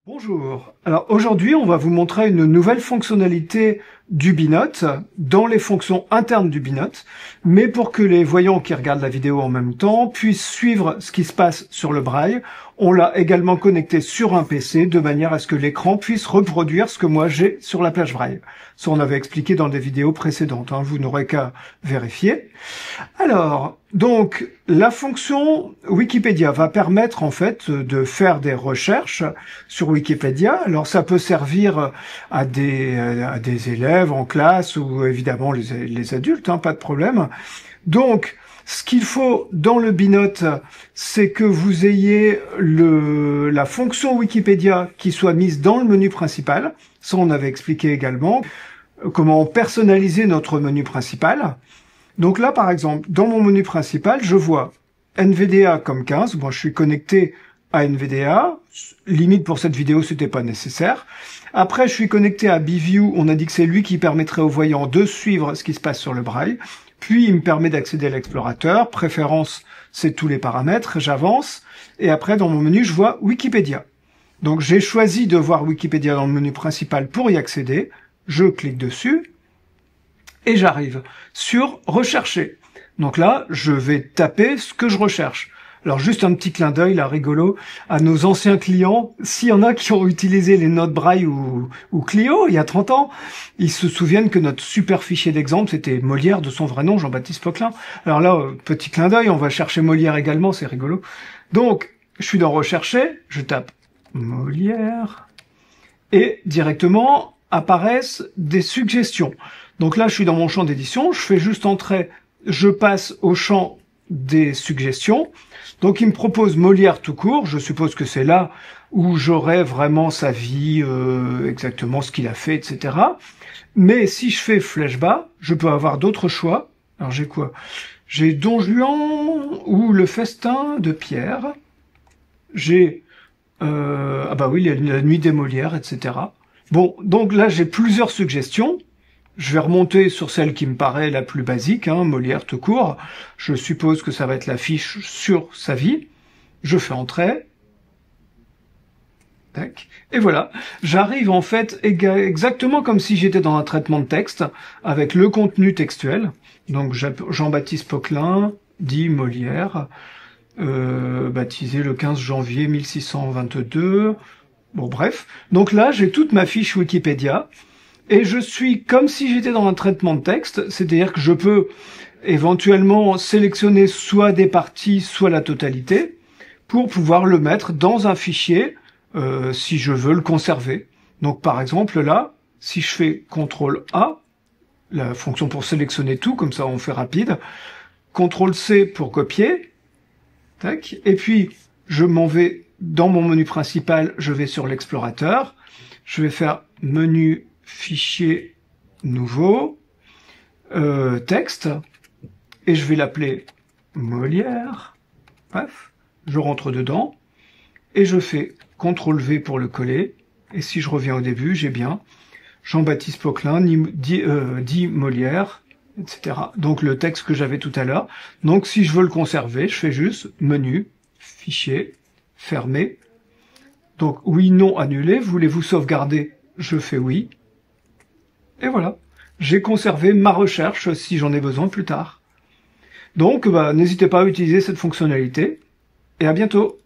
Bonjour. Alors aujourd'hui, on va vous montrer une nouvelle fonctionnalité du Binote dans les fonctions internes du Binote, mais pour que les voyants qui regardent la vidéo en même temps puissent suivre ce qui se passe sur le braille, on l'a également connecté sur un PC de manière à ce que l'écran puisse reproduire ce que moi j'ai sur la plage braille. Ça, on avait expliqué dans des vidéos précédentes, hein, vous n'aurez qu'à vérifier. Alors, donc, la fonction Wikipédia va permettre en fait de faire des recherches sur Wikipédia. Alors, ça peut servir à des élèves en classe ou évidemment les adultes, hein, pas de problème. Donc, ce qu'il faut dans le Binote, c'est que vous ayez la fonction Wikipédia qui soit mise dans le menu principal. Ça, on avait expliqué également comment personnaliser notre menu principal. Donc là, par exemple, dans mon menu principal, je vois NVDA comme 15. Moi, je suis connecté à NVDA. Limite, pour cette vidéo, c'était pas nécessaire. Après, je suis connecté à BView. On a dit que c'est lui qui permettrait aux voyants de suivre ce qui se passe sur le braille. Puis, il me permet d'accéder à l'explorateur. Préférence, c'est tous les paramètres. J'avance. Et après, dans mon menu, je vois Wikipédia. Donc, j'ai choisi de voir Wikipédia dans le menu principal pour y accéder. Je clique dessus. Et j'arrive sur rechercher. Donc là, je vais taper ce que je recherche. Alors juste un petit clin d'œil, là, rigolo, à nos anciens clients. S'il y en a qui ont utilisé les notes braille ou Clio il y a 30 ans, ils se souviennent que notre super fichier d'exemple, c'était Molière de son vrai nom, Jean-Baptiste Poquelin. Alors là, petit clin d'œil, on va chercher Molière également, c'est rigolo. Donc, je suis dans rechercher, je tape Molière, et directement apparaissent des suggestions. Donc là, je suis dans mon champ d'édition, je fais juste entrer, je passe au champ des suggestions. Donc il me propose Molière tout court, je suppose que c'est là où j'aurai vraiment sa vie, exactement ce qu'il a fait, etc. Mais si je fais flèche bas, je peux avoir d'autres choix. Alors j'ai quoi? J'ai Don Juan ou Le Festin de Pierre. J'ai, ah bah oui, la Nuit des Molières, etc. Bon, donc là j'ai plusieurs suggestions. Je vais remonter sur celle qui me paraît la plus basique, hein, Molière tout court. Je suppose que ça va être la fiche sur sa vie. Je fais entrer. Tac. Et voilà. J'arrive en fait exactement comme si j'étais dans un traitement de texte, avec le contenu textuel. Donc Jean-Baptiste Poquelin, dit Molière, baptisé le 15 janvier 1622. Bon bref. Donc là, j'ai toute ma fiche Wikipédia. Et je suis comme si j'étais dans un traitement de texte, c'est-à-dire que je peux éventuellement sélectionner soit des parties, soit la totalité, pour pouvoir le mettre dans un fichier si je veux le conserver. Donc par exemple là, si je fais CTRL-A, la fonction pour sélectionner tout, comme ça on fait rapide, CTRL-C pour copier, tac, et puis je m'en vais dans mon menu principal, je vais sur l'explorateur, je vais faire menu fichier nouveau, texte, et je vais l'appeler Molière, bref, je rentre dedans, et je fais CTRL-V pour le coller, et si je reviens au début, j'ai bien Jean-Baptiste Poquelin, dit Molière, etc. Donc le texte que j'avais tout à l'heure. Donc si je veux le conserver, je fais juste menu, fichier, fermer. Donc oui, non, annulé. Voulez-vous sauvegarder? Je fais oui. Et voilà, j'ai conservé ma recherche si j'en ai besoin plus tard. Donc, n'hésitez pas à utiliser cette fonctionnalité, et à bientôt.